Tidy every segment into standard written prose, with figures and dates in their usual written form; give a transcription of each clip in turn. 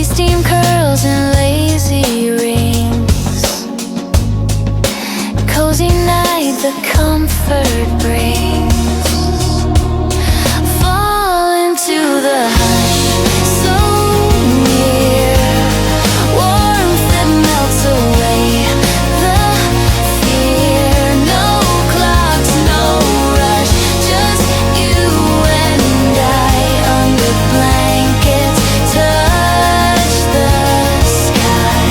steam curls and lazy rings. Cozy night the comfort brings. Fall into the hush, so near. Warmth that melts away the fear. No clocks, no rush, just you and I under blankets. Touch the sky.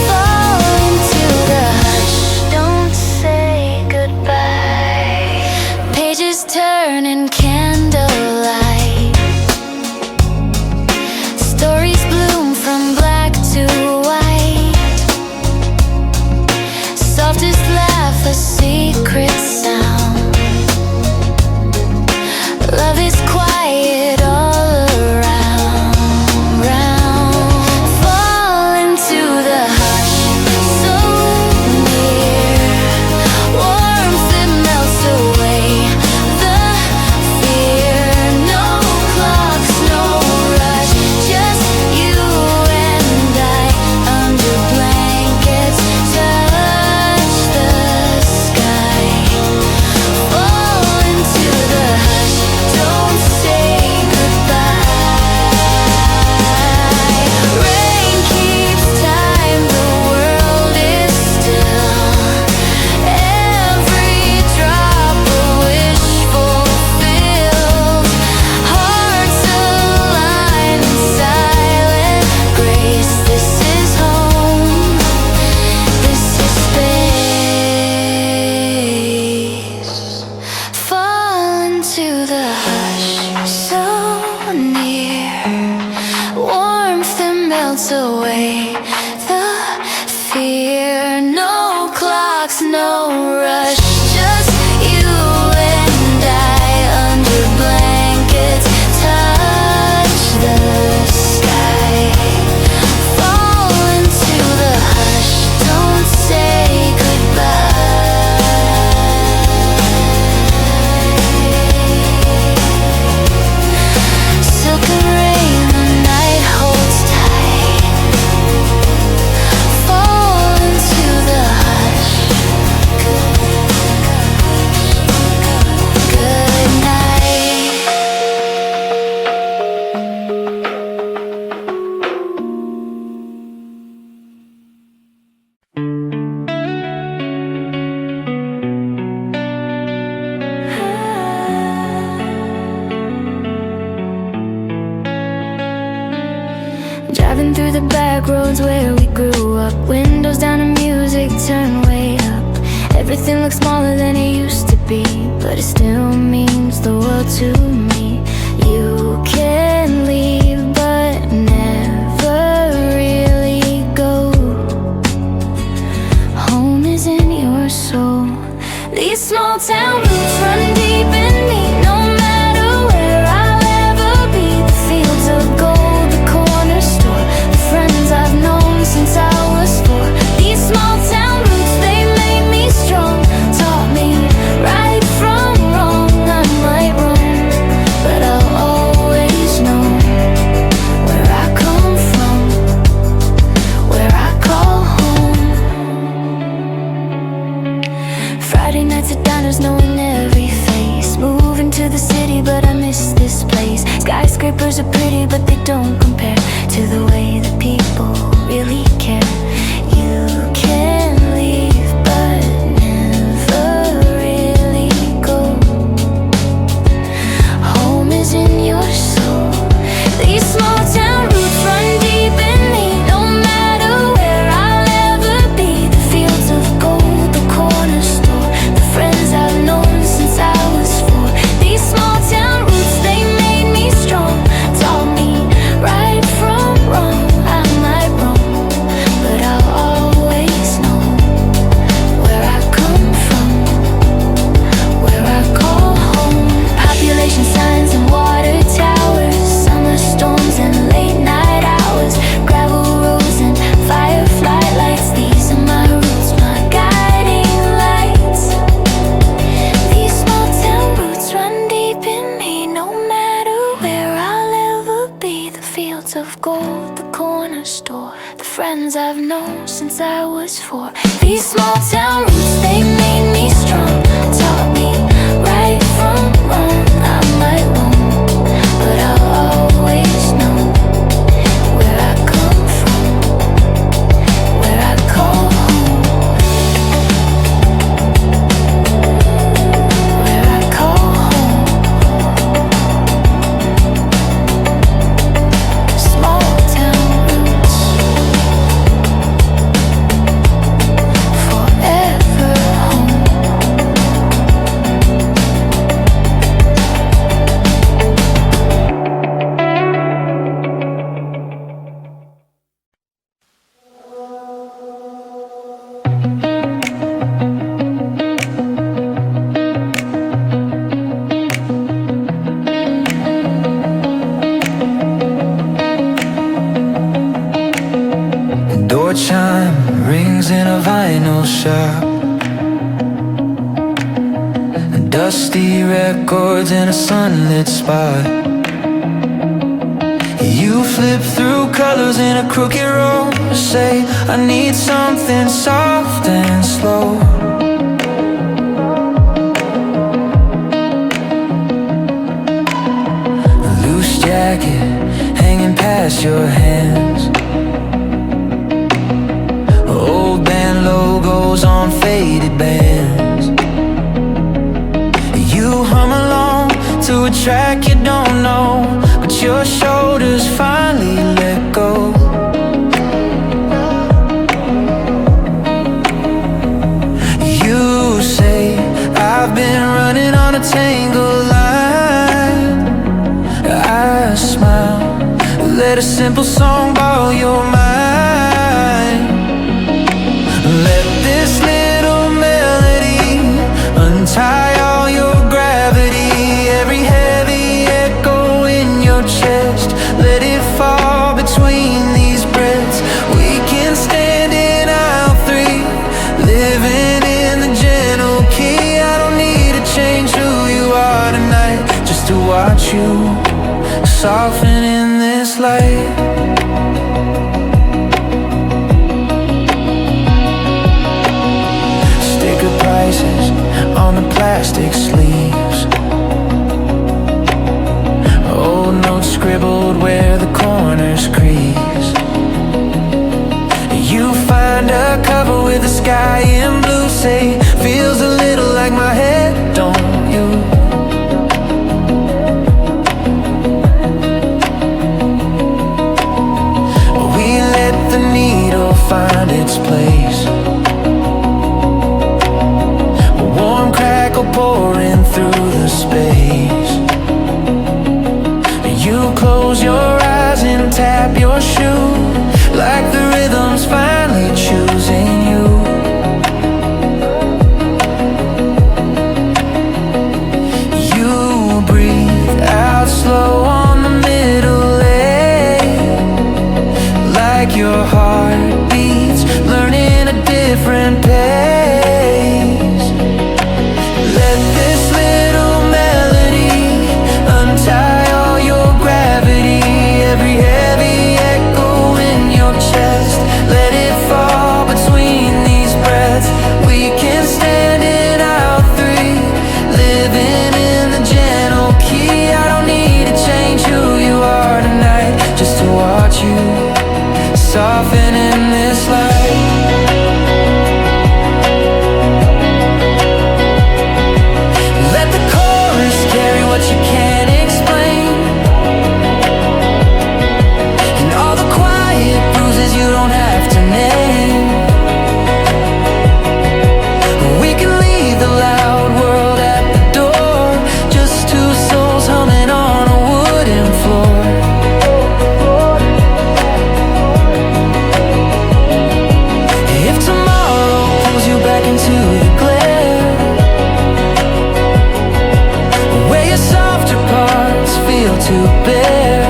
Fall into the hush, don't say goodbye. Pages turn in candlelight. Stories bloom from black to white. Softest laugh, a secret sound. Love is quiet all around. Fall into the hush, so near. Warmth that melts away the fear. No clocks, no rush, just you and I under blankets. Touch the sky. Fall into the hush, don't say goodbye. Rain keeps time, the world is still. Every drop a wish fulfilled. Hearts align in silent grace. This is home, this is space. Fall into the hush, so near. Warmth that melts away the fear. No clocks, no rush, just you and I under blankets. Touch the sky. Fall into the hush, don't say goodbye. Silken rain, the night holds tight. Fall into the hush. Good night. Driving through the back roads where we grew up. Windows down and music turned way up. Everything looks smaller than it used to be, but it still means the world to me. You can leave but never really go. Home is in your soul. These small town roots run deep in me. No matter where I'll ever be, the fields of gold, the corner store, the friends I've known since I was 4. These small town roots, they made me strong. Taught me right from wrong. I might roam, but I'll always know where I come from, where I call home. Friday nights at diners, knowing every face. Moving to the city, but I miss this place. Skyscrapers are pretty, but they don't compare to the way that people really care. You can leave, but never really go. Home is in your soul. These small town roots run deep in me. No matter where I'll ever be, the fields of gold, the corner store, the friends I've known since I was 4. These small town roots, they made me strong. Taught me right from wrong. I might roam, but I'll always ones I've known since I was 4. These small town roots, they made me strong. Taught me right from wrong. I might roam, but I'll always know where I come from, where I call home, where I call home. Small town roots, forever home. The door chime rings in a vinyl shop. Dusty records in a sunlit spot. You flip through colors in a crooked row. Say, I need something soft and slow. A loose jacket hanging past your hands. Old band logos on faded bands. You hum along to a track you don't know, but your shoulders finally let go. You say, I've been running on a tangled line. I smile, let a simple song borrow your mind. Let this little melody untie all your gravity. Every heavy echo in your chest, let it fall between these breaths. We can stand in aisle 3, living in the gentle key. I don't need to change who you are tonight, just to watch you soften in this light. Sticker prices on the plastic sleeves. Old notes scribbled where the corners crease. You find a cover with the sky in blue. Say, feels a little like my head, don't you? We let the needle find its place. A warm crackle pouring through the space. You close your eyes and tap your shoe, like the rhythm's finally choosing you. You breathe out slow on the middle lane, like your heart beats learning a different pace. Let this little melody untie all your gravity. Every heavy echo in your chest, let it fall between these breaths. We can stand in aisle 3, living in the gentle key. I don't need to change who you are tonight, just to watch you soften in this light. Let the chorus carry what you can't explain, and all the quiet bruises you don't have to name. We can leave the loud world at the door, just two souls humming on a wooden floor. If tomorrow pulls you back into the glare, where your softer parts feel too bare,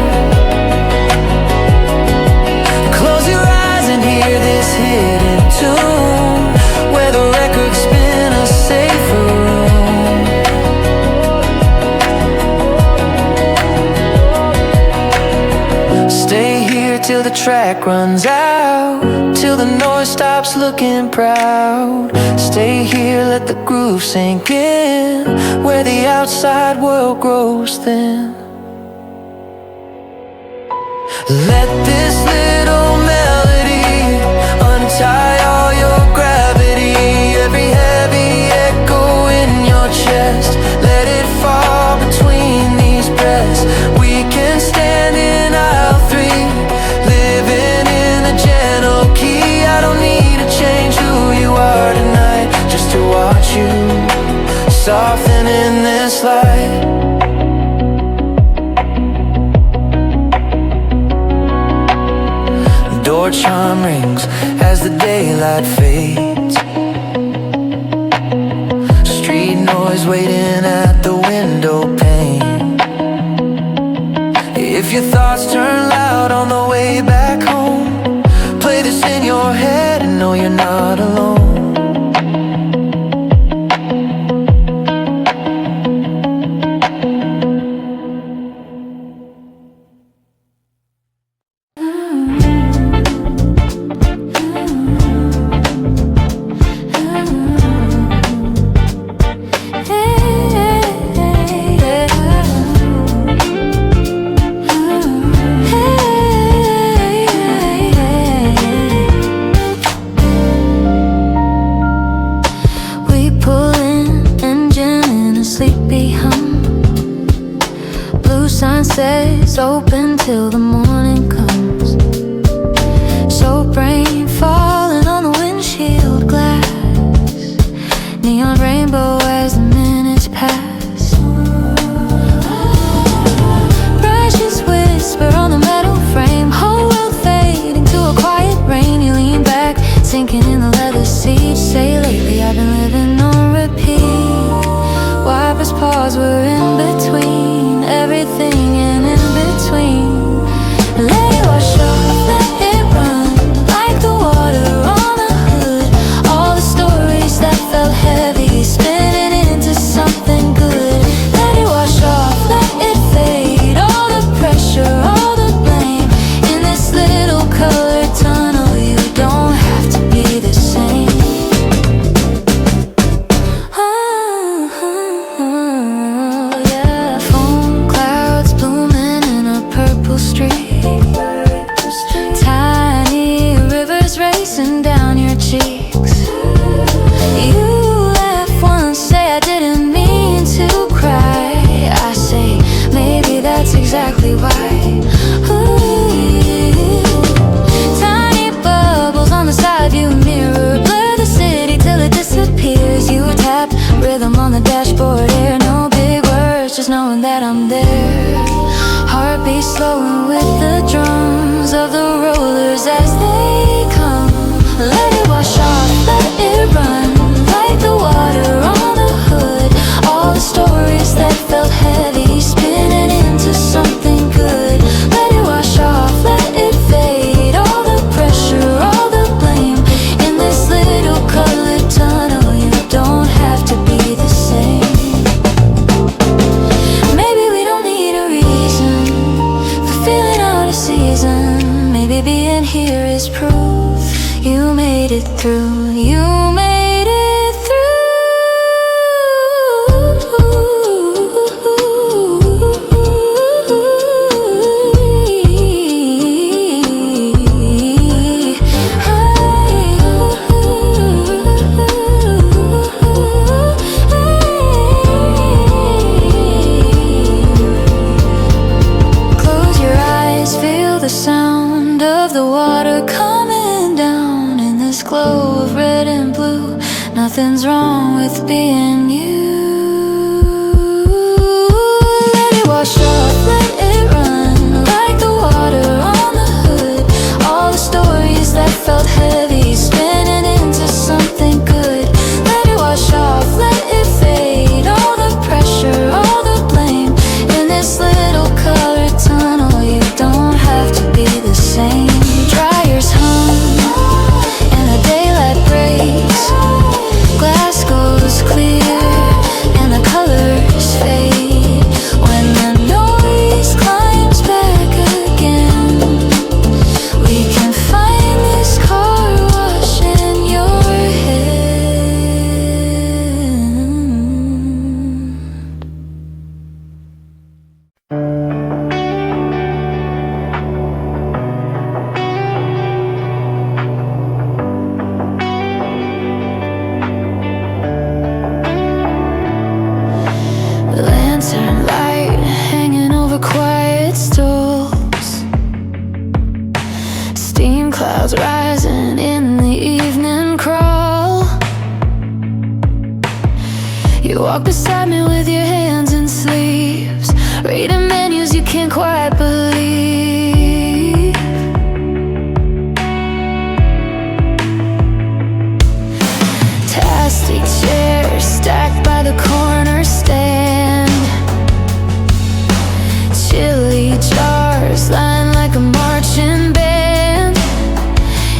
close your eyes and hear this hidden tune, where the records spin a safer room. Stay here till the track runs out. the noise stops looking proud. Stay here, let the groove sink in, where the outside world grows thin. Let this little melody untie all your gravity, every heavy echo in your chest. Let it fall between these breaths. We can stand in aisle 3, living in the gentle key. I don't need to change who you are tonight, just to watch you soften in this light. Door chime rings as the daylight fades. Street noise waiting at the window pane. If your thoughts turn loud on the way back home, play this in your head and know you're not alone. Sunsets open till the morning comes. Soap rain falling on the windshield glass. Neon rainbow as the minutes pass. Brushes whisper on the metal frame. Whole world fading to a quiet rain. You lean back, sinking in the leather seat. Say lately I've been living on repeat. Wipers pause, we're in between everything and in between. Let it wash off, let it run like the water on the hood. All the stories that felt heavy, spinning into something good. Let it wash off, let it fade. All the pressure, all the blame. In this little colored tunnel, you don't have to be the same. Tiny rivers racing down your cheeks. You laugh once, say I didn't mean to cry. I say maybe that's exactly why. Ooh. Tiny bubbles on the side view mirror blur the city till it disappears. You tap rhythm on the dashboard air. No big words, just knowing that I'm there. Heartbeat slowing with the drums of the rollers as they come. Let it wash off, let it run like the water on the hood. All the stories that felt heavy, spinning into something good. Let it wash off, let it fade. All the pressure, all the blame. In this little colored tunnel, you don't have to be the same. Maybe we don't need a reason for feeling out of season. Maybe being here is proof you made it through. You made it through. Close your eyes, feel the sound of the water coming down in this glow of red and blue. Nothing's wrong with being you. Let it wash off, let it run like the water on the hood. All the stories that felt heavy, spinning into something good. Let it wash off, let it fade. All the pressure, all the blame. In this little colored tunnel, you don't have to be the same. Dryers hum and the daylight breaks. Glass lantern light hanging over quiet stalls. Steam clouds rising in the evening crawl. You walk beside me with your hands in sleeves, reading menus you can't quite believe. Plastic chairs stacked by the corner stand, chili jars lined like a marching band.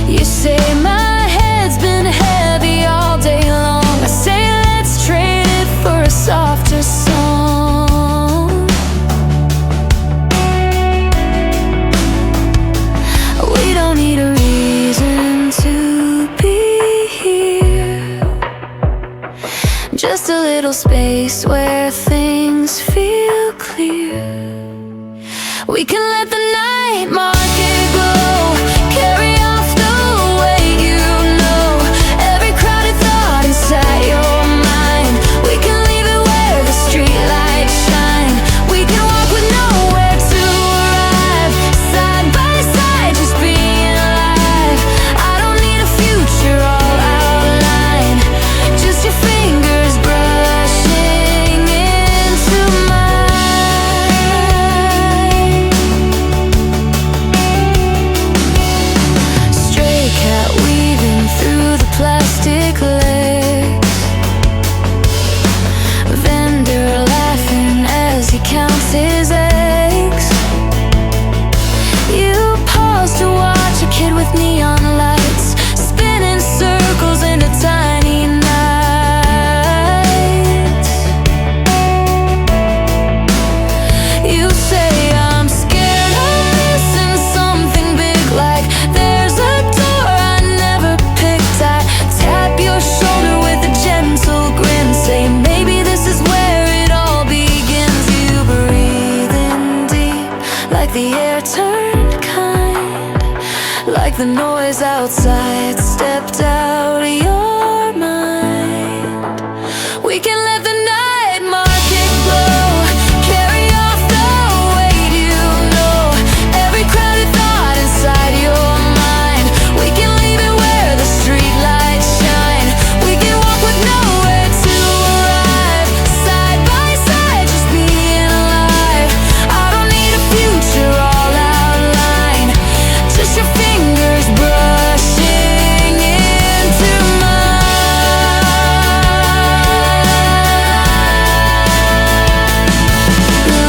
You say my head's been heavy all day long. I say let's trade it for a softer song. We don't need a reason to be here, just a little space where things feel clear. We can let the night market glow, carry off the weight you know, every crowded thought inside your mind. We can leave it where the streetlights shine. We can walk with nowhere to arrive, side by side just being alive. I don't need a future all outlined, just your fingers brushing into mine. Stray cat weaving through the plastic legs, vendor laughing as he counts his eggs. You pause to watch a kid with neon lights spinning circles into tiny nights. You say I'm scared of missing something big, like there's a door I never picked. I tap your shoulder with a gentle grin, say maybe this is where it all begins. You breathe in deep, like the air turned kind, like the noise outside stepped out of your mind. We can let the night market glow, carry off the weight you know, every crowded thought inside your mind. We can leave it where the streetlights shine. We can walk with nowhere to arrive, side by side just being alive. I don't need a future all outlined, just your fingers brushing into mine.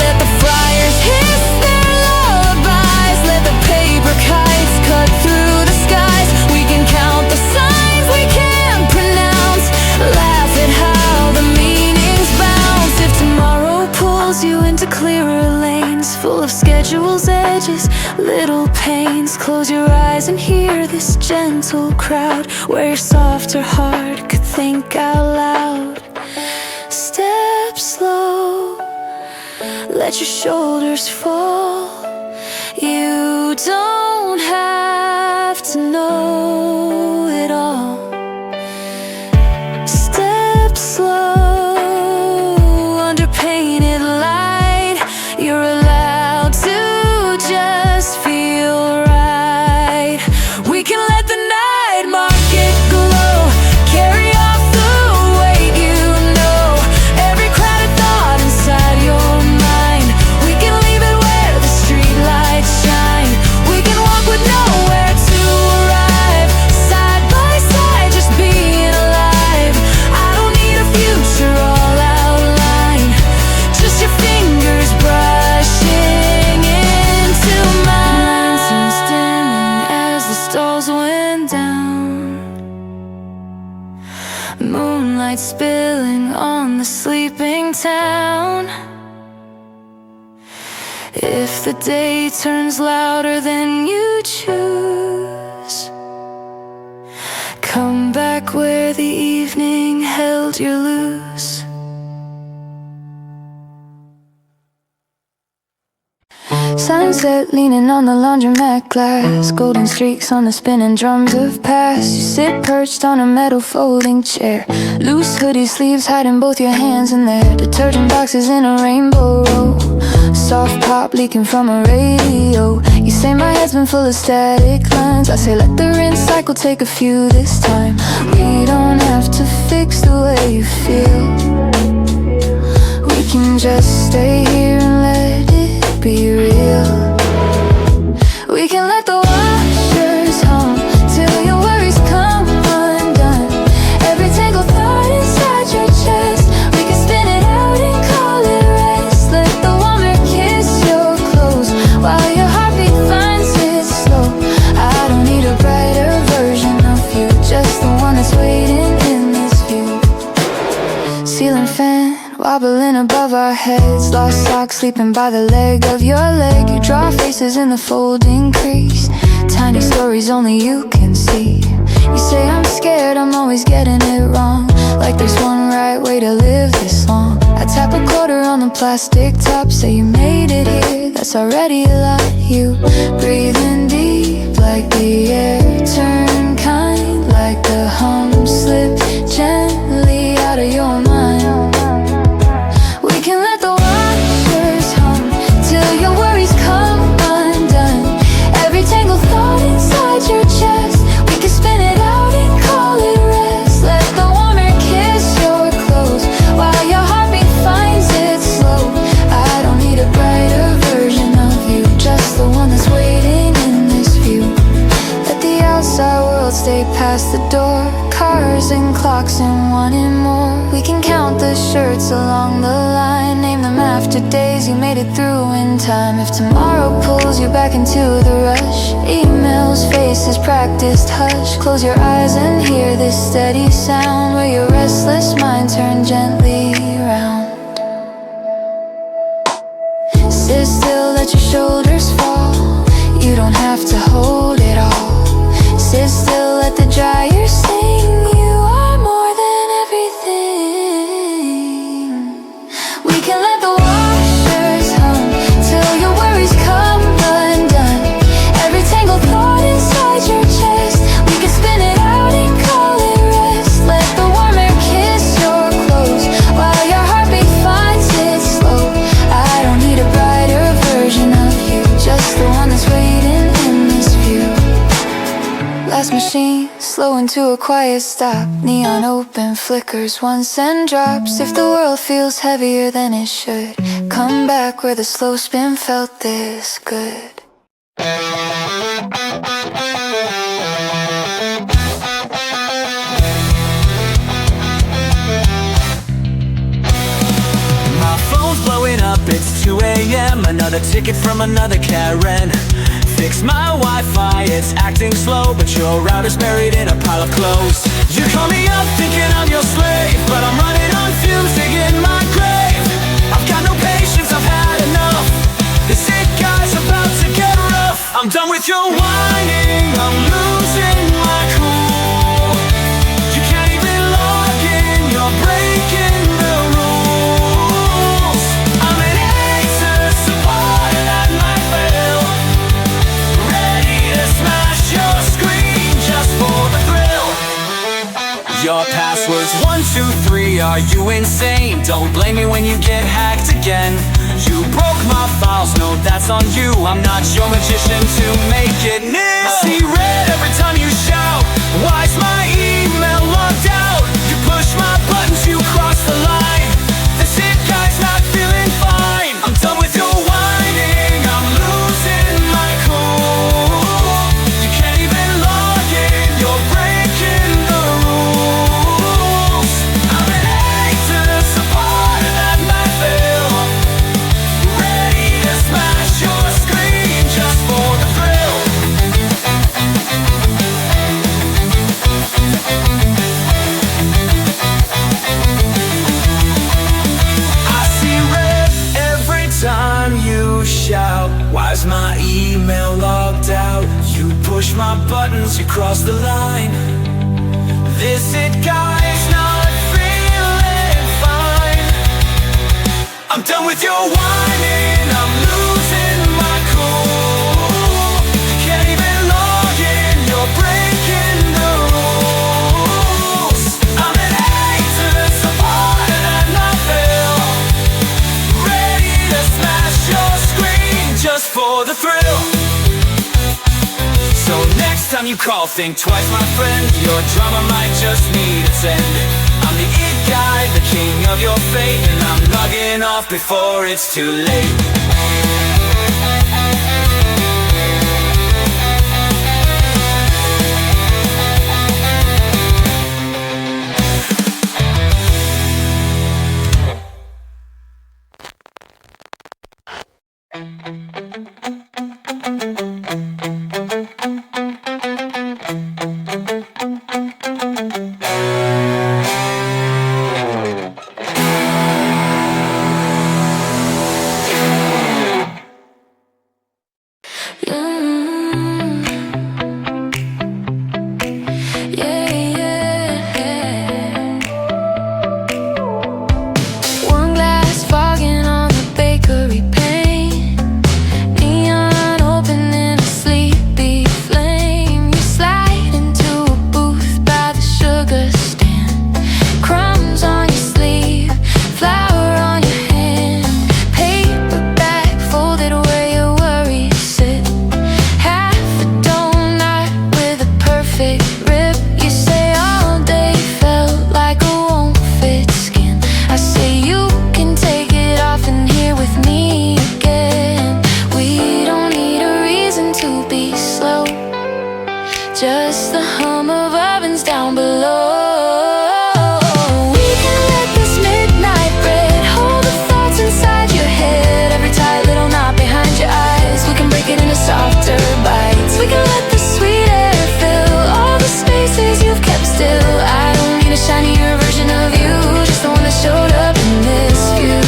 Let the friars hiss their lullabies, let the paper kites cut through the skies. We can count the signs we can't pronounce, laugh at how the meanings bounce. If tomorrow pulls you into clearer lanes, full of schedules, edges, little pains, close your eyes and hear this gentle crowd, where your softer heart could think out loud. Step slow, let your shoulders fall. You don't have to know it all. Step slow under painted light. You're allowed to just feel right. We can let the night market glow, carry off the weight you know, every crowded thought inside your mind. We can leave it where the streetlights shine. We can walk with nowhere to arrive, side by side just being alive. I don't need a future all outlined, just your fingers brushing into mine. Lanterns dimming as the stars went down, moonlight spilling on the sleeping town. If the day turns louder than you choose, come back where the evening held you loose. Sunset leaning on the laundromat glass, golden streaks on the spinning drums of past. You sit perched on a metal folding chair, loose hoodie sleeves hiding both your hands in there. Detergent boxes in a rainbow row, soft pop leaking from a radio. You say my head's been full of static lines, I say let the rinse cycle take a few this time. We don't have to fix the way you feel, we can just stay here and let it be real. We can let the washers hum till your worries come undone. Every tangled thought inside your chest, we can spin it out and call it rest. Let the warm air kiss your clothes while your heartbeat finds its slow. I don't need a brighter version of you, just the one that's waiting in this view. Ceiling fan wobbling above our heads, lost socks sleeping by the leg of your leg. You draw faces in the folding crease, tiny stories only you can see. You say I'm scared, I'm always getting it wrong, like there's one right way to live this long. I tap a quarter on the plastic top, say you made it here, that's already a lot. You breathing deep like the air, turn kind like the hum, slip gently out of your mind. We can let the washers hum till your worries come undone. Every tangled thought inside your chest, we can spin it out and call it rest. Let the warm air kiss your clothes while your heartbeat finds its slow. I don't need a brighter version of you, just the one that's waiting in this view. Let the outside world stay past the door, cars and clocks and wanting more. We can count the shirts along the line, name them after days you made it through in time. If tomorrow pulls you back into the rush, emails, faces, practiced hush. Close your eyes and hear this steady sound where your restless mind turn gently round. Sit still, let your shoulders fall, you don't have to hold it all. Sit still, let the dryer sing, you are more than everything. We can let the washers hum till your worries come undone. Every tangled thought inside your chest, we can spin it out and call it rest. Let the warm air kiss your clothes while your heartbeat finds its slow. I don't need a brighter version of you, just the one that's waiting in this view. Last machine, slow into a quiet stop, neon open, flickers once and drops. If the world feels heavier than it should, come back where the slow spin felt this good. My phone's blowing up, it's 2 a.m. Another ticket from another Karen. Fix my Wi-Fi, it's acting slow, but your router's buried in a pile of clothes. You call me up thinking I'm your slave, but I'm running on fumes, digging my grave. I've got no patience, I've had enough. This it guy's about to get rough. I'm done with your whining, I'm losing my cool. You can't even log in, you're breaking the rules. I'm an aces support that might fail, ready to smash your screen just for the thrill. Your password's 123, are you insane? Don't blame me when you get hacked again. You broke my files, no that's on you, I'm not your magician to make it new. I see red every time you shout, why's my email logged out? You push my buttons, you cross the line, this hit guy's not feeling fine. I'm done with your whining, I'm losing my cool. You can't even log in, you're breaking the rules. I'm an aces support that might fail, ready to smash your screen just for the thrill. I see red every time you shout, why's my email logged out? You push my buttons, you cross the line, this it guy's not feeling fine. I'm done with your whining, I'm losing my cool. the thrill. So next time you call, think twice, my friend. Your drama might just need its end. I'm the it guy, the king of your fate, and I'm logging off before it's too late. Just the hum of ovens down below.We can let this midnight bread hold the thoughts inside your head. Every tight little knot behind your eyes, we can break it into softer bites. We can let the sweet air fill all the spaces you've kept still. I don't need a shinier version of you, just the one that showed up in this view.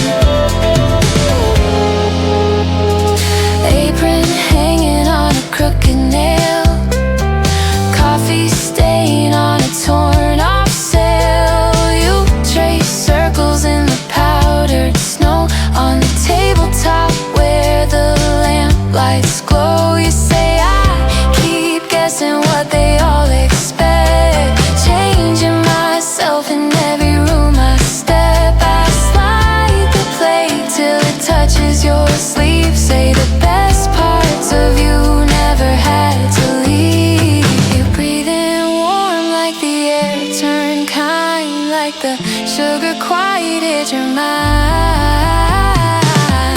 Apron hanging on a crooked nail.Coffee stain on a torn off sail. You trace circles in the powdered snow on the tabletop where the lamplights glow. You say I keep guessing what they all expect, changing myself in every room I step. I slide the plate till it touches your sleeve. Say the best parts of you never had to leave.The sugar quieted your mind.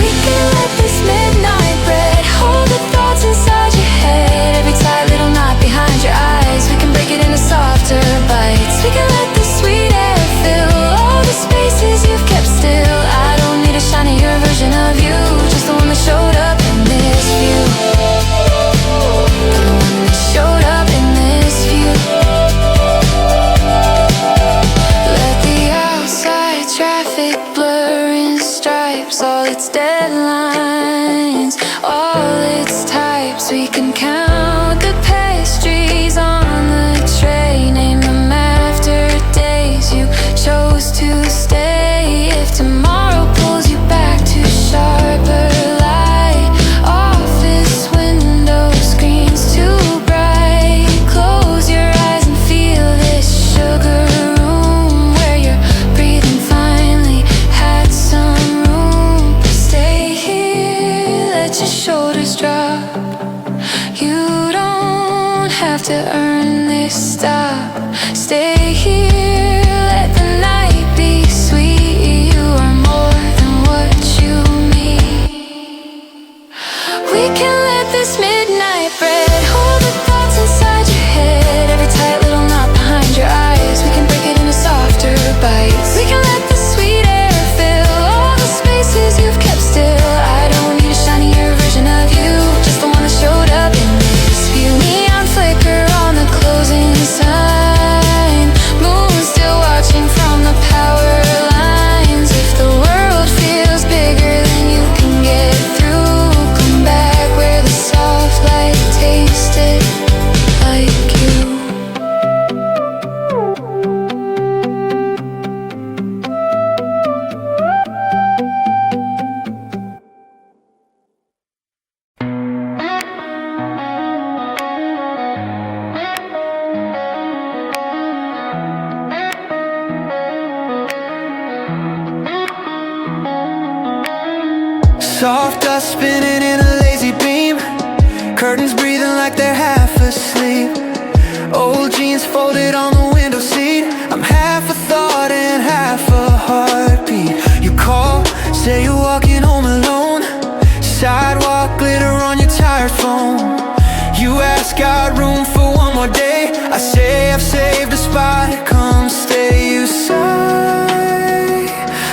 We can let this midnight bread hold the thoughts inside your head. Every tight little knot behind your eyes, we can break it into softer bites. We can let the sweet air fill all the spaces you've kept still. I don't need a shinier version of you, just the one that showed up in this view. The one that showed up in this view.Traffic blurring stripes, all its deadlines, all its types. We can count the pastries on the tray, name them after days you chose to stay. If tomorrow pulls you back to sharper light, office window screens too bright, close your eyes and feel this sugar shoulders drop. You don't have to earn this stop. Stay here, let the night be sweet. You are more than what you mean. We can let this midnight bread hold the thoughts inside your head. Every tight little knot behind your eyes, we can break it into softer bites. We can let the sweet air fill all the spaces you've kept still. I don't need a shinier version of you, just the one that showed up in this view. Neon flicker on the closing sign, moon still watching from the power lines. If the world feels bigger than you can get through, come back where the soft light tasted like you.Soft dust spinning in a lazy beam, Curtains breathing like they're half asleep. Old jeans folded on the window seat. I'm half a thought and half a heartbeat. You call, say you're walking home alone. Sidewalk glitter on your tired phone. You ask, got room for one more day? I say I've saved a spot, come stay. You sigh,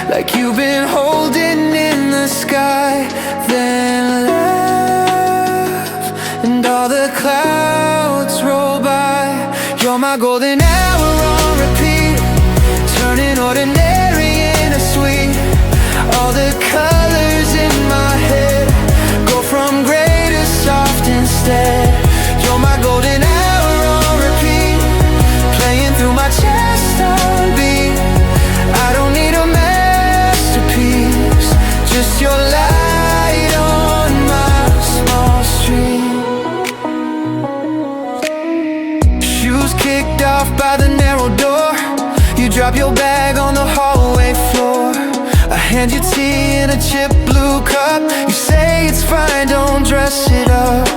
like you've been holding in the sky. Then laugh, and all the clouds roll by. You're my golden hour on repeat, turning ordinary into sweet. All the colors in my head go from gray to soft instead. You're my golden hour on repeat, playing through my chest on beat. I don't need a masterpiece, just your light on my small street. Shoes kicked off by the narrow door. You drop your bag on the hallway floor. I hand you tea in a chip blue cup. You say it's fine, don't dress it up.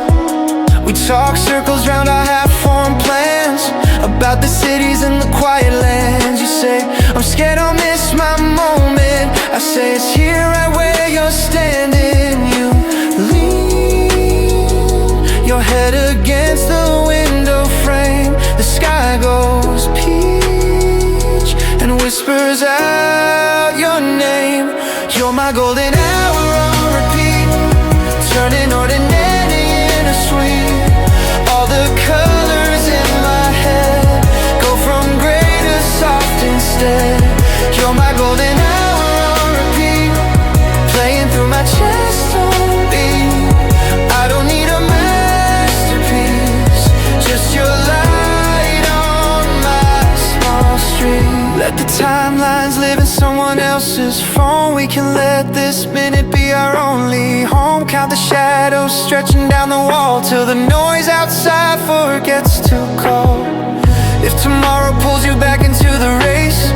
We talk circles round our half-formed plans about the cities and the quiet lands. You say, I'm scared I'll miss my moment. I say, it's here right where you're standing. You lean your head against the window frame. The sky goes peach and whispers out your name. You're my golden hour on repeat, turning ordinary into sweet. All the colors in my head go from gray to soft instead. You're my golden hour on repeat, playing through my chest on beat. I don't need a masterpiece, just your light on my small street. Let the timelines live in someone else's phone. We can let this minute be our only home. Count the shadows stretching down the wall till the noise outside forgets to call. If tomorrow pulls you back into the race,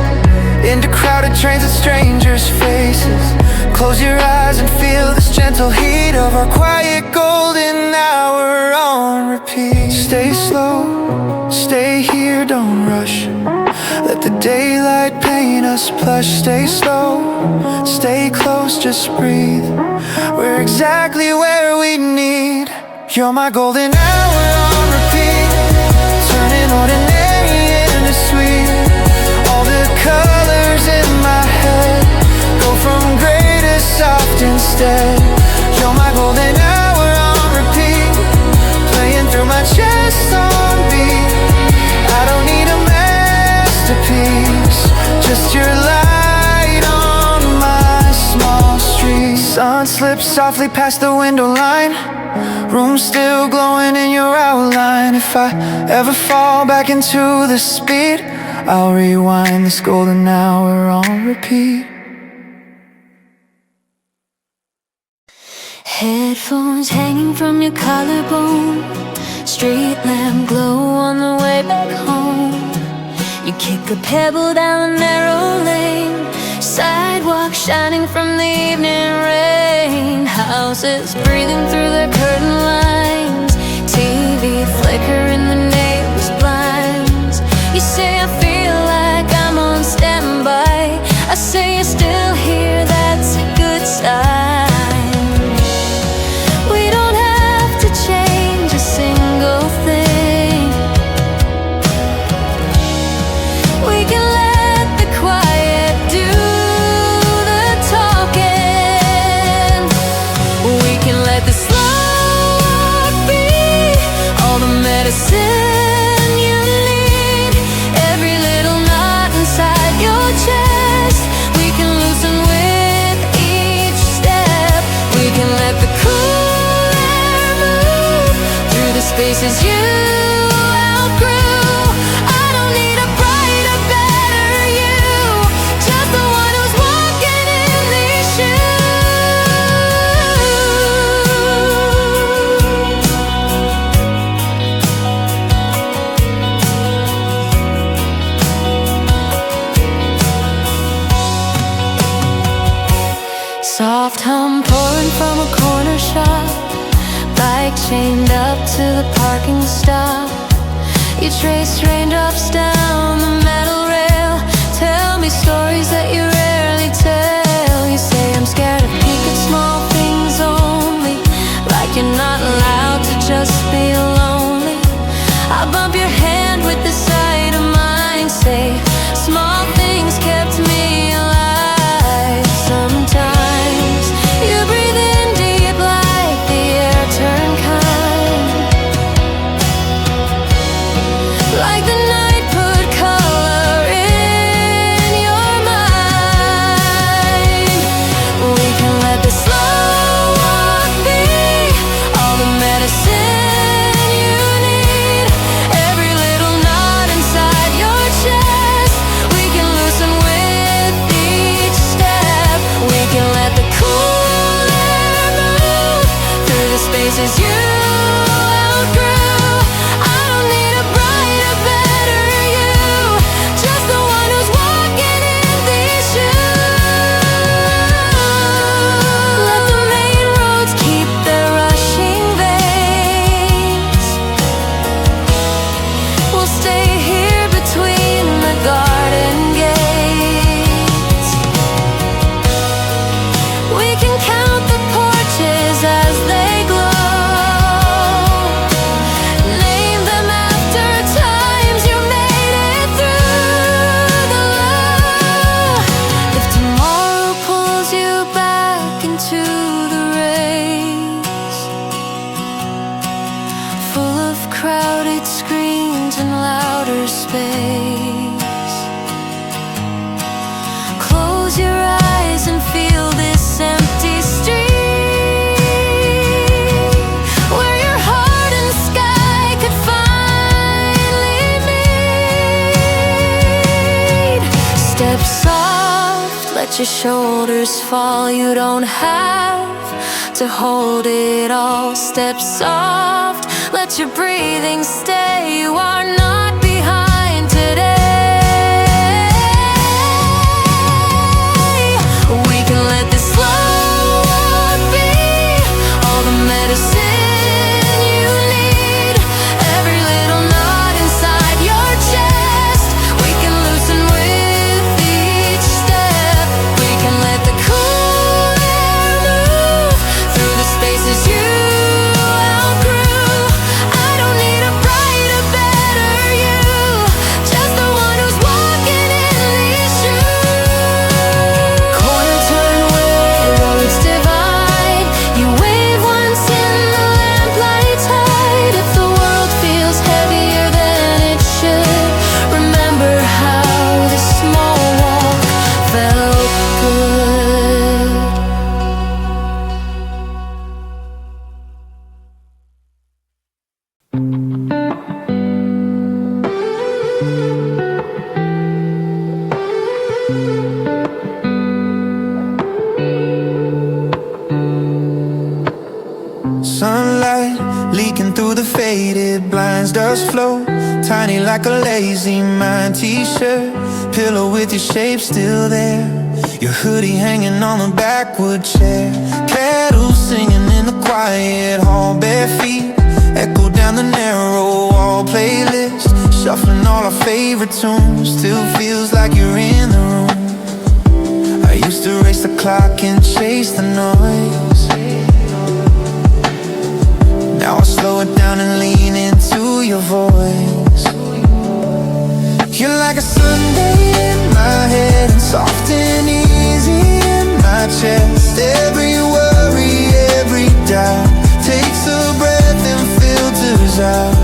into crowded trains and strangers' faces, close your eyes and feel this gentle heat of our quiet golden hour on repeat. Stay slow, stay here, don't rush. Let the daylight paint us plush. Stay slow, stay close, just breathe. We're exactly where we need. You're my golden hour on repeat, turning ordinary into sweet. All the colors in my head go from gray to soft instead. You're my golden hour on repeat, playing through my chest on beat. I don't need a masterpiece, just your light on my small street. Sun slips softly past the window line, room still glowing in your outline. If I ever fall back into the speed, I'll rewind this golden hour on repeat. Headphones hanging from your collarbone, street lamp glow on the way back home. You kick a pebble down a narrow lane, sidewalk shining from the evening rain. Houses breathing through their curtain lines, TV flicker in the neighbor's blinds. You say I feel like I'm on standby, I say you're still here, that's a good sign. We don't have to change a single thing, we can let the quiet do the talking. We can let the slow walk be all the medicine you need. Every little knot inside your chest, we can loosen with each step. We can let the cool air move through the spaces you outgrew. I don't need a brighter, better you, just the one who's walking in these shoes. Soft hum pouring from a corner shop, bike chained up to the parking stop. You trace raindrops down the metal rail. Tell me stories that you rarely tell. You say I'm scared of peak at small things only, like you're not allowed to just be lonely. I bump your hand with the sight of mine. Say small things kept me alive. Sometimes you breathe in deep like the air turned kind, like the night put color in your mind. We can let the slow walk be all the medicine you need. Every little knot inside your chest, we can loosen with each step. We can let the cool air move through the spaces you outgrew. I don't need a brighter, better you, just the one who's walking in these shoes. Let the main roads keep their rushing veins. We'll stay here between the garden gates. We can count the porches as they glow, name them after times you made it through the low. If tomorrow pulls you back into the race, full of crowded screens and louder space, close your eyes and feel this empty street, where your heart and sky could finally meet. Step soft, let your shoulders fall. You don't have to hold it all. Step soft, let your breathing stay. You are not behind today. We can let this slow walk be all the medicine you need. Every little knot inside your chest, we can loosen with each step. We can let the cool air move through the spaces you outgrew. I don't need a brighter, better you, just the one who's walking in these shoes. Corner turn where roads divide. You wave once and the lamplights hide. If the world feels heavier than it should, remember how this small walk felt good. Sunlight leaking through the faded blinds, dust flow tiny like a lazy mind. T-shirt, pillow with your shape still there, your hoodie hanging on the backwood chair. Kettle singing in the quiet hall, bare feet echo down the narrow wall. Playlist shuffling all our favorite tunes, still feels like you're in the room. I used to race the clock and chase the noise. Now I slow it down and lean into your voice. You're like a Sunday in my head and soft and easy in my chest. Every worry, every doubt takes a breath and filters out.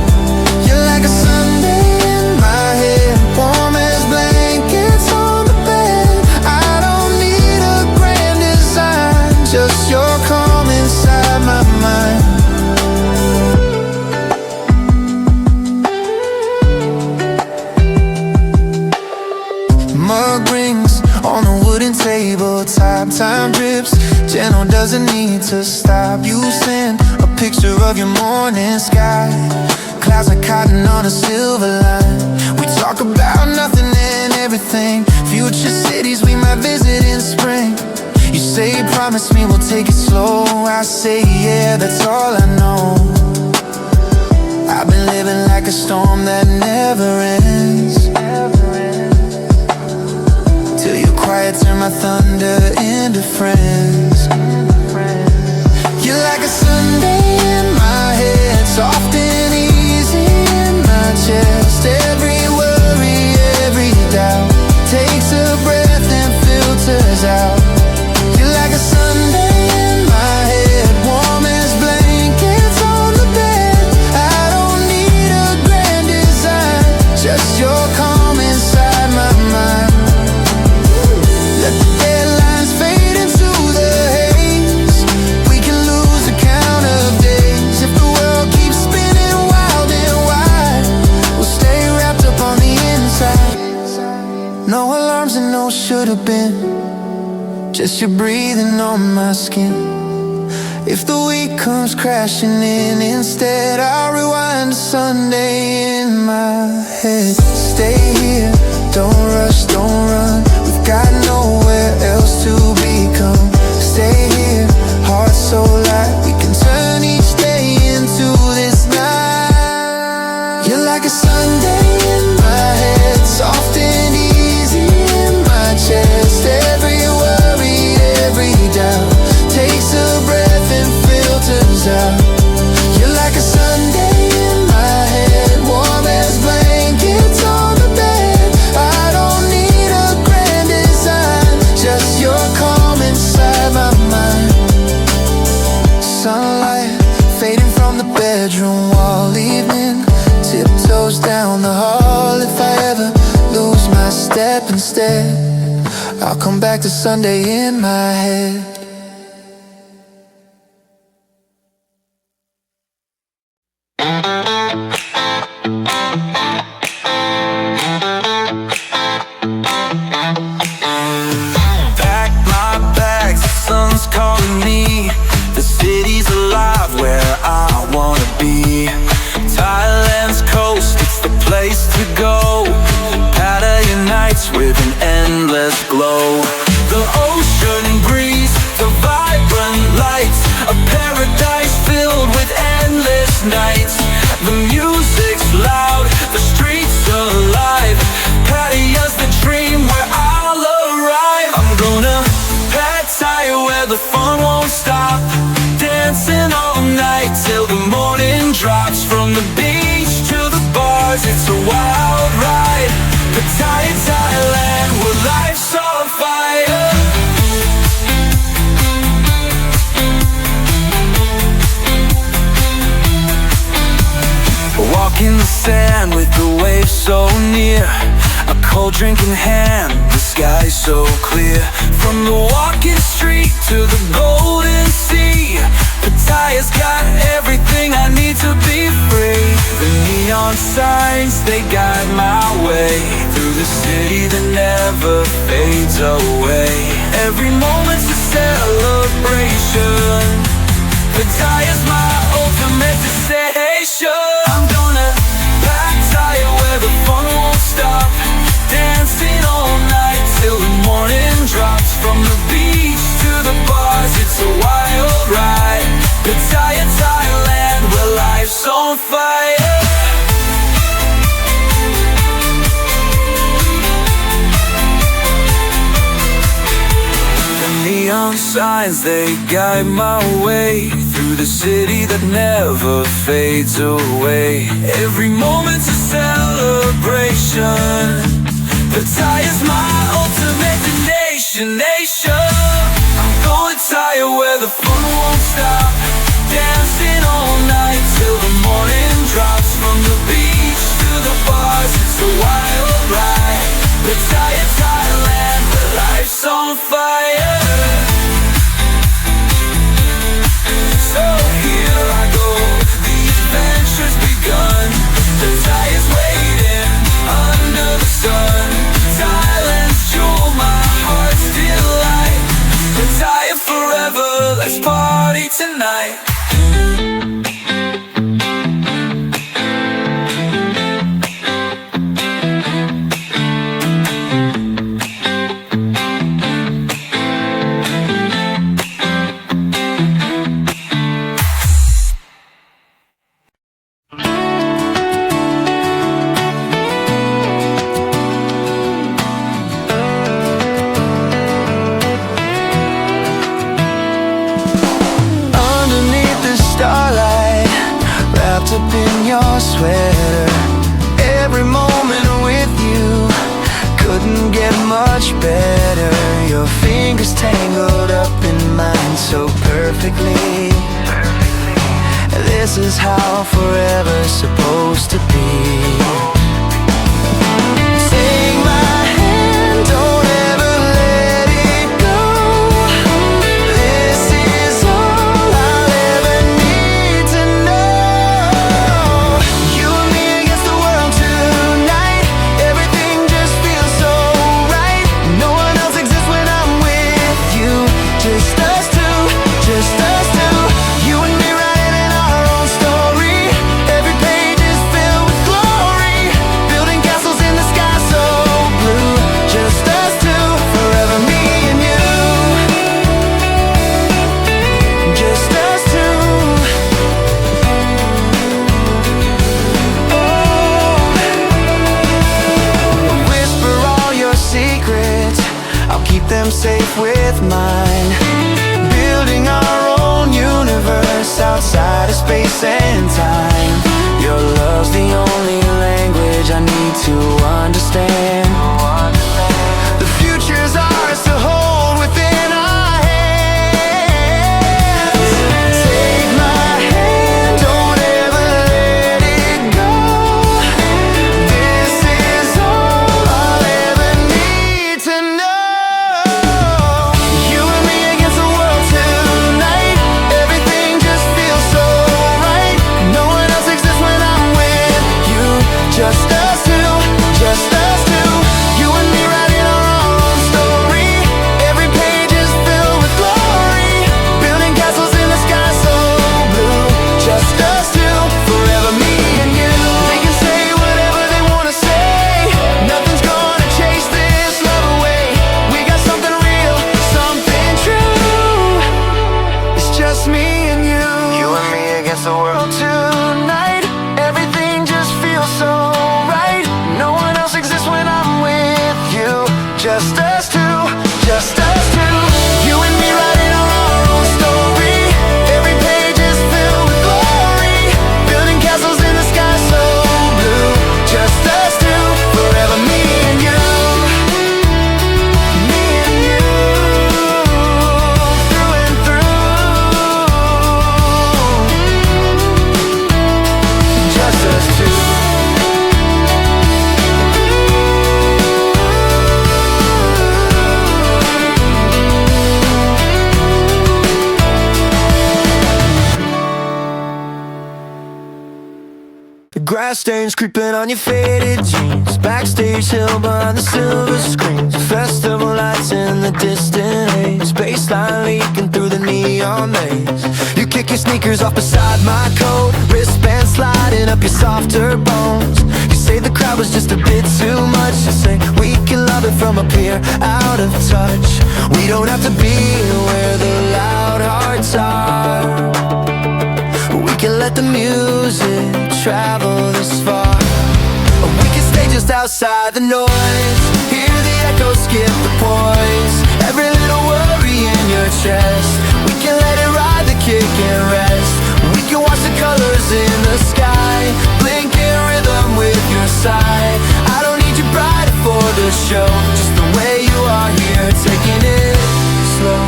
You're like a Sunday in my head, warm as blankets on the bed. I don't need a grand design, just your calm inside my mind. Mug rings on the wooden tabletop, time drips gentle, doesn't need to stop. You send a picture of your morning sky, clouds like cotton on a silver line. We talk about nothing and everything, future cities we might visit in spring. You say, promise me we'll take it slow. I say, yeah, that's all I know. I've been living like a storm that never ends. Till you quiet, turn my thunder into friends. You're like a Sunday in my head, soft and easy in my chest. Every worry, every doubt takes a breath and filters out. You're like a Sunday in my head, warm as blankets on the bed. I don't need a grand design, just your calm inside my mind. Let the deadlines fade into the haze. We can lose the count of days. If the world keeps spinning wild and wide, we'll stay wrapped up on the inside. No alarms and no should've been, just you breathing on my skin. If the week comes crashing in instead, I'll rewind to Sunday in my head. Stay here, don't rush, don't run. We've got nowhere else to become. Stay here, heart so light, we can turn each day into this night. You're like a Sunday in my head, soft and easy in my chest. Every worry, every doubt takes a breath and filters out. You're like a Sunday in my head, warm as blankets on the bed. I don't need a grand design, just your calm inside my mind. Sunlight fading from the bedroom wall, evening tiptoes down the hall. If I ever lose my step instead, I'll come back to Sunday in my head. Pack my bags, the sun's calling me. The city's alive where I wanna be. Thailand's coast, it's the place to go. Pattaya nights with an endless glow. The ocean breeze, the vibrant lights, a paradise filled with endless nights. The music's loud, the streets alive. Pattaya's the dream where I'll arrive. I'm gonna Pattaya where the fun won't stop. Dancing all night till the morning drops. From the beach to the bars, it's a wild ride. Pattaya, Thailand, where life's on fire. Walk in the sand with the waves so near. A cold drink in hand, the sky so clear. From the walking street to the golden sea, Pattaya's got everything I need to be free. The neon signs, they guide my way through the city that never fades away. Every moment's a celebration. Pattaya's my ultimate destination. I'm gonna Pattaya where the fun won't stop. Dancing all night till the morning drops. From the beach to the bars, it's a wild ride. Pattaya, Thailand, where life's on fire. The neon signs, they guide my way through the city that never fades away. Every moment's a celebration. Pattaya's my ultimate destination. I'm going Thailand where the fun won't stop. Dancing all night till the morning drops. From the beach to the bars, it's a wild ride. Pattaya, Thailand, where life's on fire. So here I go, the adventure's begun. Pattaya's waiting under the sun. Thailand's jewel, my heart's delight. Pattaya forever, let's party tonight. better. Your fingers tangled up in mine so perfectly. This is how forever's supposed to be. Take my hand, don't ever let it go. This is all I'll ever need to know. You and me against the world tonight. Everything just feels so right. No one else exists when I'm with you. Just us two, just us two. You and me writing our own story. Every page is filled with glory. Building castles in the sky so blue. Just us two, forever me and you. Just us two. Whisper all your secrets, I'll keep them safe with mine. Building our own universe outside of space and time. Your love's the only language I need to understand. The future's ours to hold within our hands. Take my hand, don't ever let it go. This is all I'll ever need to know. You and me against the world tonight. Everything just feels so right. No one else exists when I'm with you. Just us two, just us two. You and me writing our own story. Every page is filled with glory. Building castles in the sky so blue. Just us two, forever me and you. They can say whatever they wanna say. Nothing's gonna chase this love away. We got something real, something true. It's just me and you. You and me against the world tonight. Everything just feels so right. No one else exists when I'm with you. Just us two, just us two. You and me writing our own story. Every page is filled with glory. Building castles in the sky so blue. Just us two, forever me and you. Me and you, through and through. Just us two. The grass stains creeping on your faded jeans. Backstage hill behind the silver screens. Festival lights in the distant haze. Baseline leaking through the neon maze. You kick your sneakers off beside my coat. Wristband sliding up your softer bones. You say the crowd was just a bit too much. You say we can love it from up here, out of touch. We don't have to be where the loud hearts are. We can let the music travel this far. We can stay just outside the noise. Hear the echoes skip the poise. Every little worry in your chest. We can let it ride the kick and rest. We can watch the colors in the sky. Blink in rhythm with your sigh. I don't need you brighter for the show. Just the way you are here, taking it slow.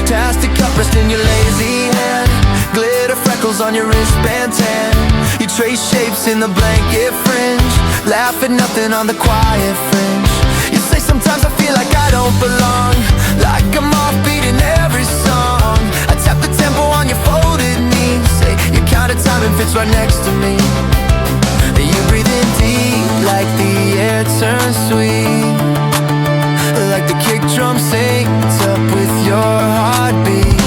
Plastic cup rest in your lazy hand. Glitter freckles on your wristband tan. You trace shapes in the blanket fringe. Laugh at nothing on the quiet fringe. You say sometimes I feel like I don't belong. Like I'm offbeat in every song. I tap the tempo on your folded knees. Say you counted time and fits right next to me. You breathe in deep like the air turns sweet. Like the kick drum syncs up with your heartbeat.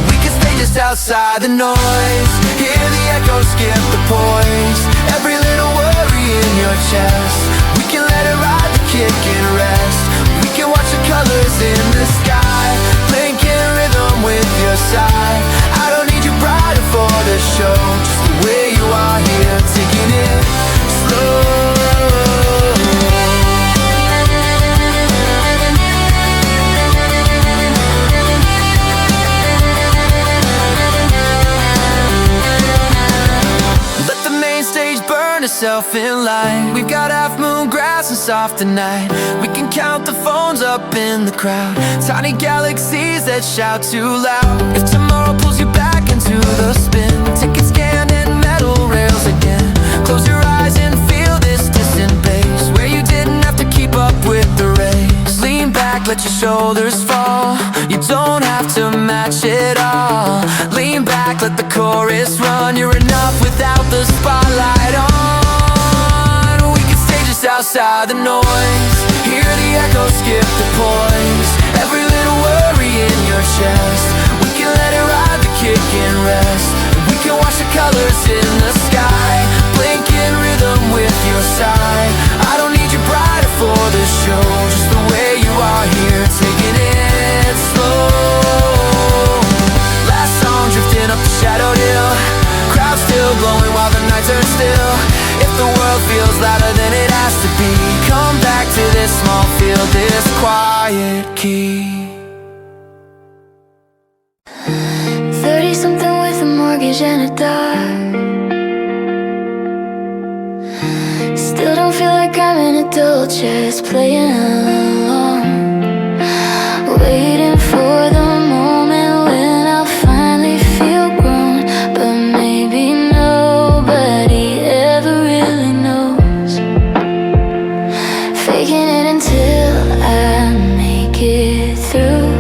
We can stay just outside the noise. Hear the echoes skip the poise. Every little worry in your chest. We can let it ride the kick and rest. We can watch the colors in the sky. Blink in rhythm with your sigh. I don't need you brighter for the show. Just the way you are here, taking it slow. yourself in line. We've got half moon grass and softer night. We can count the phones up in the crowd, tiny galaxies that shout too loud. If tomorrow pulls you back into the spin, tickets scanned and metal rails again. Close your eyes and feel this distant bass, where you didn't have to keep up with the race. Lean back, let your shoulders fall. You don't have to match it all. Lean back, let the chorus run. You're enough without the spotlight on. We can stay just outside the noise, hear the echo skip the poise. Every little worry in your chest, we can let it ride the kick and rest. We can watch the colors in the sky, blink in rhythm with your side. I don't need you brighter for the show, just the way you are here, taking it slow. Last song drifting up the shadowed hill, crowd still glowing while the nights are still. If the world feels louder than it has to be, come back to this small field, this quiet key. 30-something with a mortgage and a dog. Still don't feel like I'm an adult, just playing along, waiting for the moment when I'll finally feel grown. But maybe nobody ever really knows. Faking it until I make it through.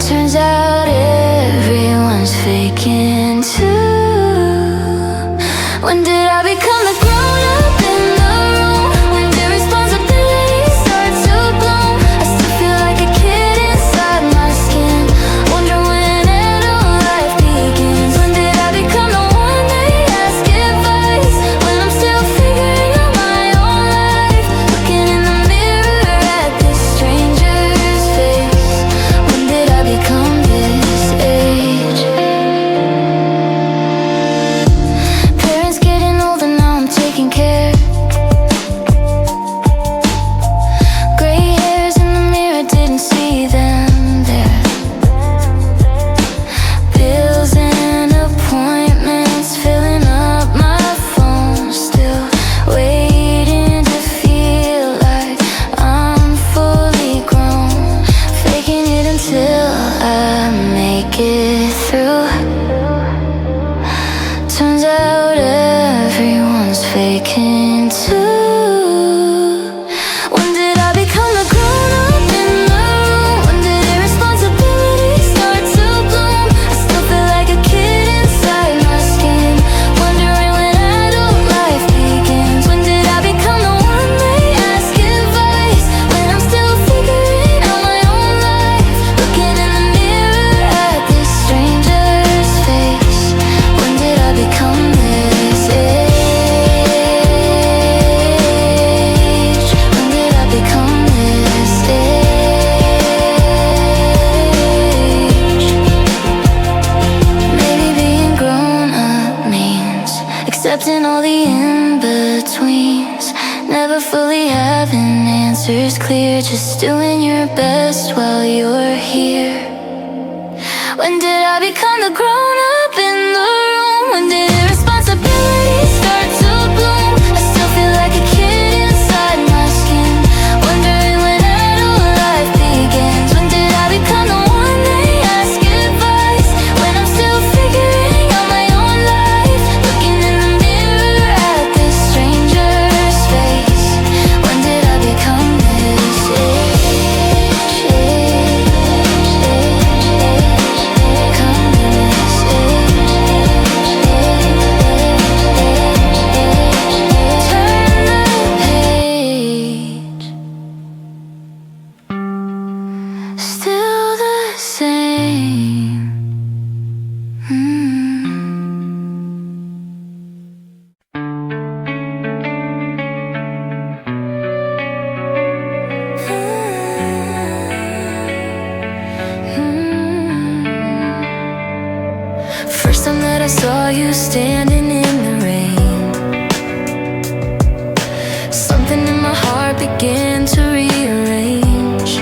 Turns out everyone's faking too. When did I become the grown-up in the room? When did responsibility start to bloom? I still feel like a kid inside my skin, wondering when adult life begins. When did I become the one they ask advice, when I'm still figuring out my own life? Looking in the mirror at this stranger's face. When did I become this age? Parents getting older, now I'm taking care. Gray hairs in the mirror, didn't see them there. Bills and appointments filling up my phone, still waiting to feel like I'm fully grown. Faking it until I make it through. Turns out everyone's faking too. When did I become the grown-up in the room? When did irresponsibility start to bloom? I still feel like a kid inside my skin, wondering when adult life begins. When did I become the one they ask advice, when I'm still figuring out my own life? Looking in the mirror at this stranger's face. When did I become this age? When did I become this age? Maybe being grown up means accepting all the in-betweens, never fully having answers clear, just doing your best while you're here. When did I become the grown-up in the room? When did irresponsibility start to bloom? I still feel like a kid inside my skin, wondering when adult life begins. When did I become the one they ask advice, when I'm still figuring out my own life? Looking in the mirror at this stranger's face. When did I become this Still the same. First time that I saw you standing in the rain, something in my heart began to rearrange.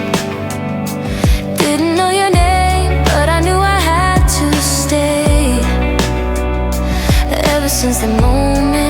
Didn't know your name, but I knew I had to stay. Ever since the moment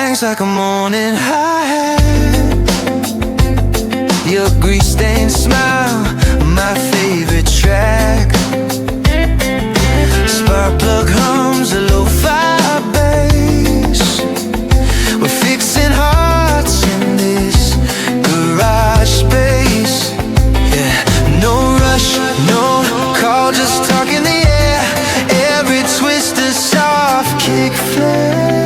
bangs like a morning high. Your grease-stained smile, my favorite track. Spark plug hums a lo-fi bass. We're fixing hearts in this garage space. Yeah, no rush, no call, just talk in the air. Every twist a soft kick flare.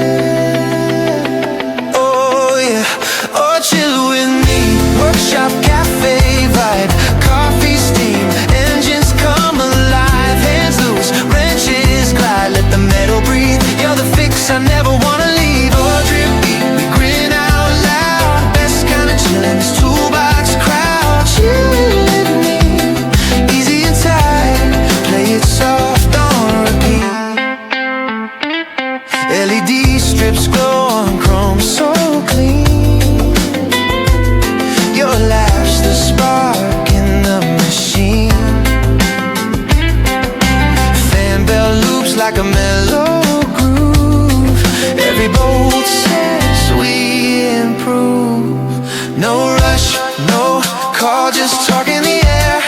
Oh yeah, or chill with me. Workshop cafe vibe, coffee steam, engines come alive, hands loose, wrenches glide, let the metal breathe. You're the fix I never wanna leave. Or drip beat, we grin out loud. Best kind of chillin' this toolbox crowd. Chill with me, easy and tight, play it soft on repeat. LED strips glow on chrome so clean. Your laugh's the spark in the machine. Fan bell loops like a mellow groove. Every bolt says we improve. No rush, no call, just talk in the air.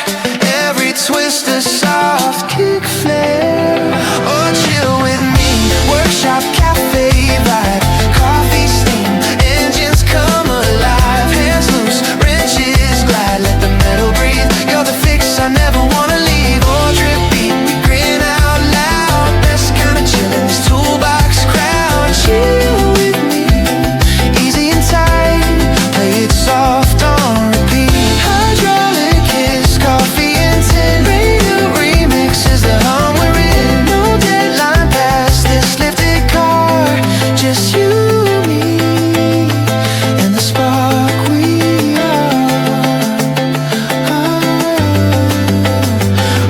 Every twist a soft kick flare. Or chill with me, workshop cafe vibe, coffee steam, engines come alive, hands loose, wrenches glide, let the metal breathe. You're the fix I never wanna leave. Or drip beat, we grin out loud. Best kind of chillin' this toolbox crowd. Chill with me, easy and tight, play it soft on repeat. Hydraulic kiss, coffee and tin, radio remix is the hum we're in. No deadline past this lifted car, just you, me, and the spark we are.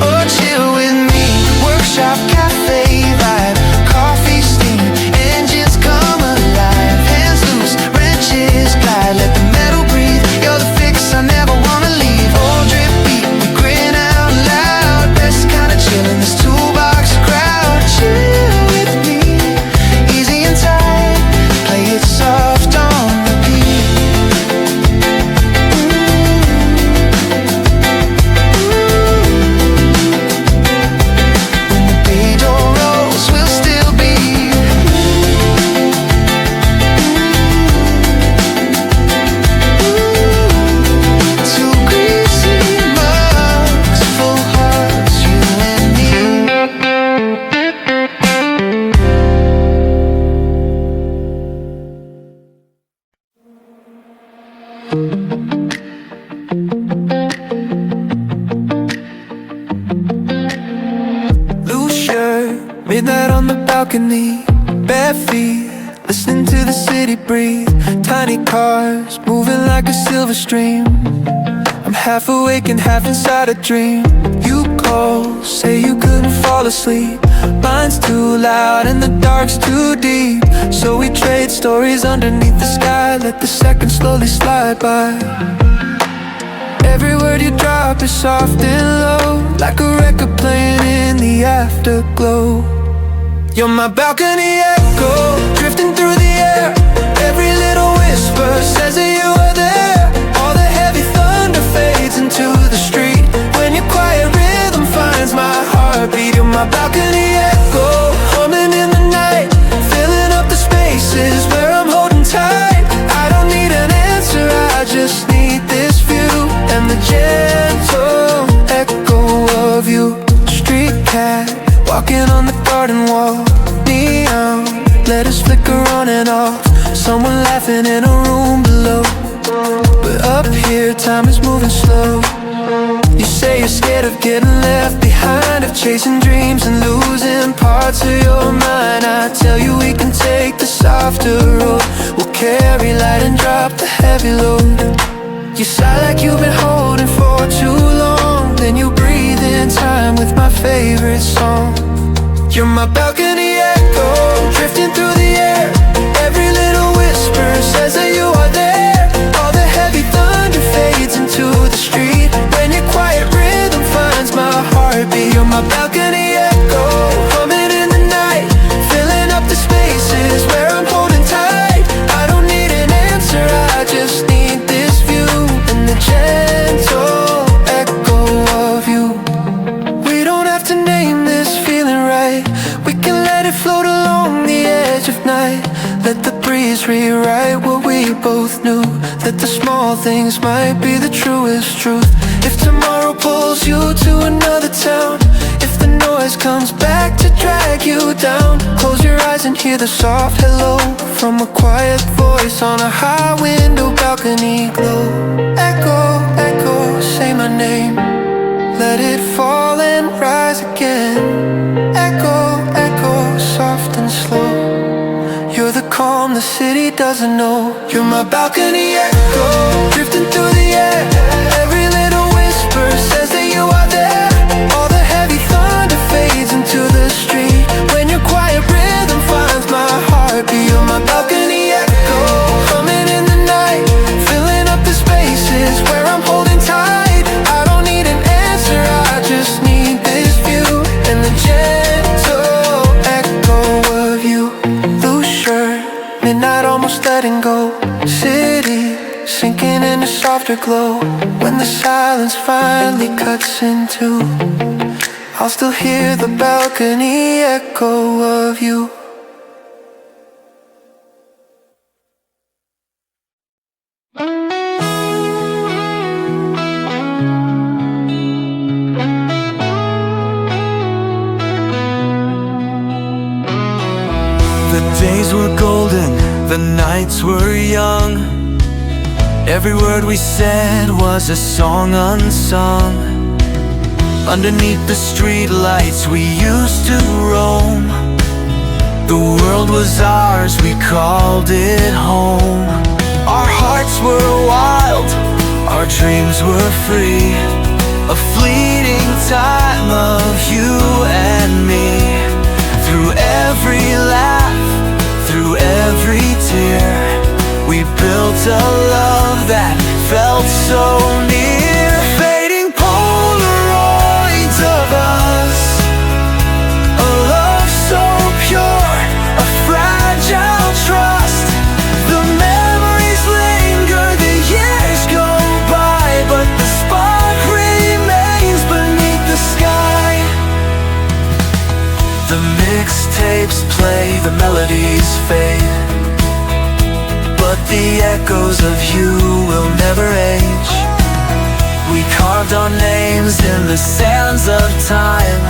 Or chill with me, workshop cafe vibe, coffee steam, engines come alive, hands loose, wrenches glide, let the metal breathe. You're the fix I never wanna leave. Or drip beat, we grin out loud. Best kind of chillin' this toolbox crowd. Chill with me, easy and tight, play it soft on repeat. When the day door rolls, we'll still be two greasy mugs, full hearts, you and me. Loose shirt, midnight on the balcony, bare feet, listening to the city breathe. Tiny cars moving like a silver stream. I'm half awake and half inside a dream. You call, say you couldn't fall asleep. Mine's too loud and the dark's too deep. So we trade stories underneath the sky, let the seconds slowly slide by. Every word you drop is soft and low, like a record playing in the afterglow. You're my balcony echo, drifting through the air. Every little whisper says that you are there. All the heavy thunder fades into the street. When your quiet rhythm finds my heartbeat. You're my balcony echo, humming in the night, filling up the spaces where I'm holding tight. I don't need an answer, I just need this view and the gentle echo of you. Street cat, walking on the garden wall. Neon letters flicker on and off. Someone laughing in a room below. But up here, time is moving slow. You say you're scared of getting left behind, of chasing dreams and losing parts of your mind. I tell you we can take the softer road. We'll carry light and drop the heavy load. You sigh like you've been holding for too long, then you breathe in time with my favorite song. You're my balcony echo, drifting through the air. Every little whisper says that you are there. All the heavy thunder fades into the street. When your quiet rhythm finds my heartbeat. You're my balcony echo, humming in the night, filling up the spaces where I'm holding tight. I knew that the small things might be the truest truth. If tomorrow pulls you to another town, if the noise comes back to drag you down, close your eyes and hear the soft hello from a quiet voice on a high window balcony glow. Echo, echo, say my name, let it fall and rise again. Echo, echo, soft and slow, you're the calm the city doesn't know. You're my balcony echo, drifting through the air. Every little whisper says that you are there. All the heavy thunder fades into the street when your quiet rhythm finds my heartbeat. You're my balcony echo, humming in the night, filling up the spaces where I'm holding tight. I don't need an answer, I just need this view and the gentle echo of you. Loose shirt, midnight almost letting go. City sinking in a softer glow. When the silence finally cuts in two, I'll still hear the balcony echo of you. The days were golden, the nights were young. Every word we said was a song unsung. Underneath the street lights we used to roam. The world was ours, we called it home. Our hearts were wild, our dreams were free. A fleeting time of you and me. Through every laugh, through every tear, we built a love that felt so near. Fading Polaroids of us, a love so pure, a fragile trust. The memories linger, the years go by, but the spark remains beneath the sky. The mixtapes play, the melodies fade, but the echoes of you will never age. We carved our names in the sands of time,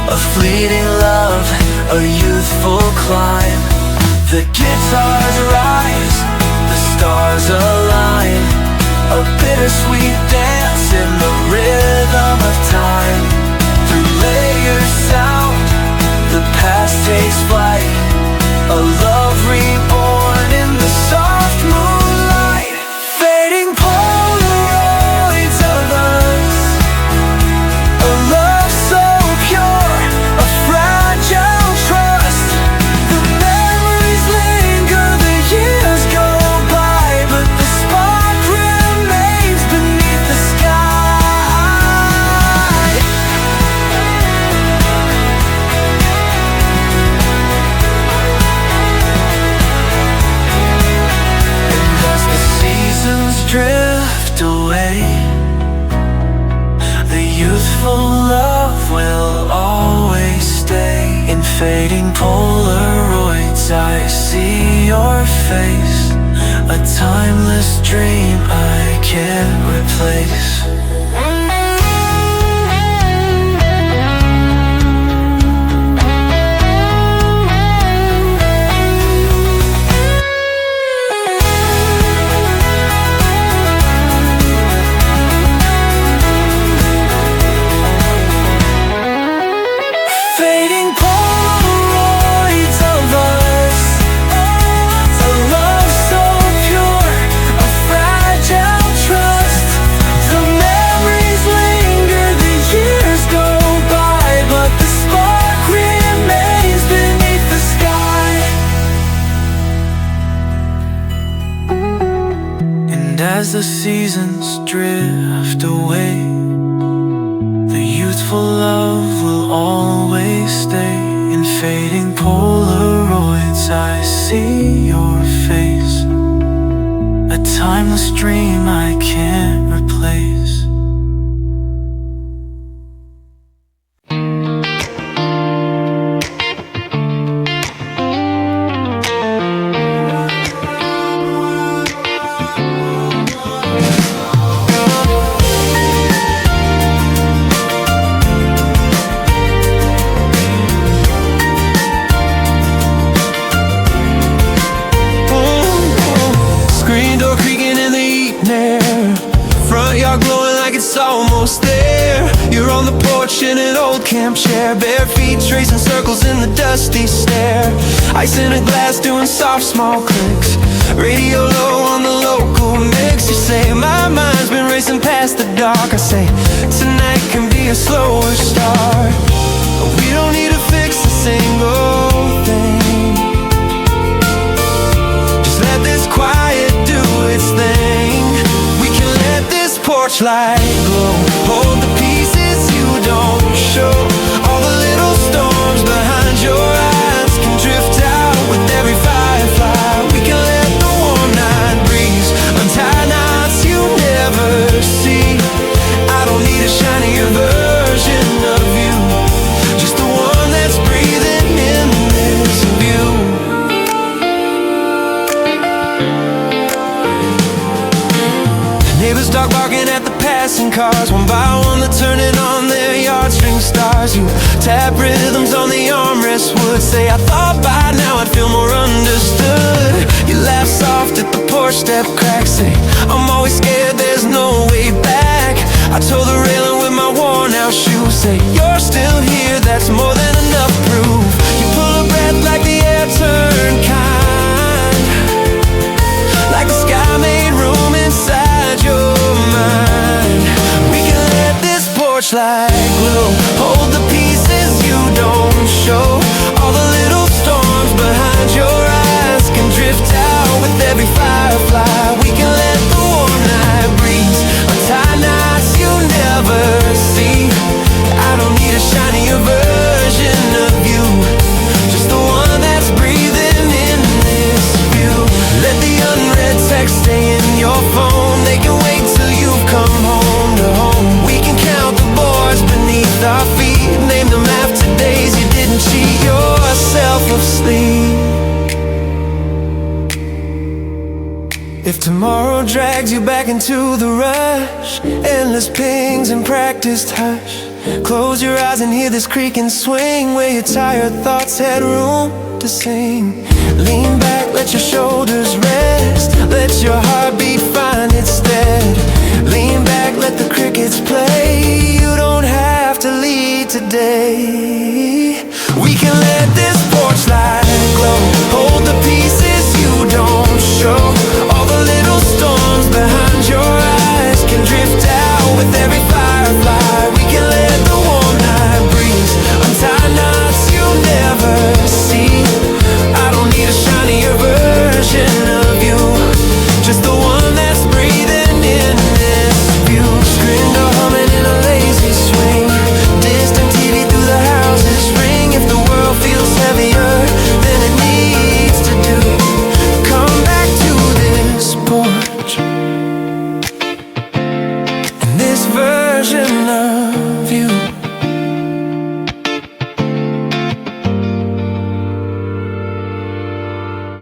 a fleeting love, a youthful climb. The guitars rise, the stars align, a bittersweet dance in the rhythm of time. Through layers sound, the past takes flight, a love reborn in the soft moonlight. Fading Polaroids of us, a love so pure, a fragile trust. The memories linger, the years go by, but the spark remains beneath the sky. Drift away, the youthful love will always stay. In fading Polaroids I see your face, a timeless dream I can't replace. Fading Polaroids of us, a love so pure, a fragile trust. The memories linger, the years go by, but the spark remains beneath the sky. And as the seasons drift away, the youthful love will always stay. In fading Polaroids I see your face, a timeless dream I can't replace. almost there. You're on the porch in an old camp chair, bare feet tracing circles in the dusty stair. Ice in a glass doing soft small clicks, radio low on the local mix. You say my mind's been racing past the dark. I say tonight can be a slower start. We don't need to fix a single thing. Just let this quiet do its thing. We can let this porch light glow. Hold the pieces you don't show. All the little storms behind your eyes can drift out with every firefly. We can let the warm night breeze untie knots you never see. I don't need a shinier version of you, just the one that's breathing in this view. Neighbors dog barking at the passing cars, one by one they're turning on their yard string stars. You tap rhythms on the armrest wood, say I thought by now I'd feel more understood. You laugh soft at the porch step crack, say I'm always scared there's no way back. I told the railing with my worn out shoes, say you're still here, that's more than enough proof. You pull a breath like the air turned kind, like the sky made room inside your mind. We can let this porch light glow. Hold the pieces you don't show. All the little storms behind your eyes can drift out with every firefly. We can let the warm night breeze untie knots you never see. I don't need a shinier version of you, just the one that's breathing in this view. Let the unread text stay in your phone. They can wait till you've come home to home. We can count the boards beneath our feet, name them after days you didn't cheat yourself of sleep. If tomorrow drags you back into the rush, endless pings and practiced hush, close your eyes and hear this creaking swing where your tired thoughts had room to sing. Lean back, let your shoulders rest, let your heartbeat find its stead. Lean back, let the crickets play.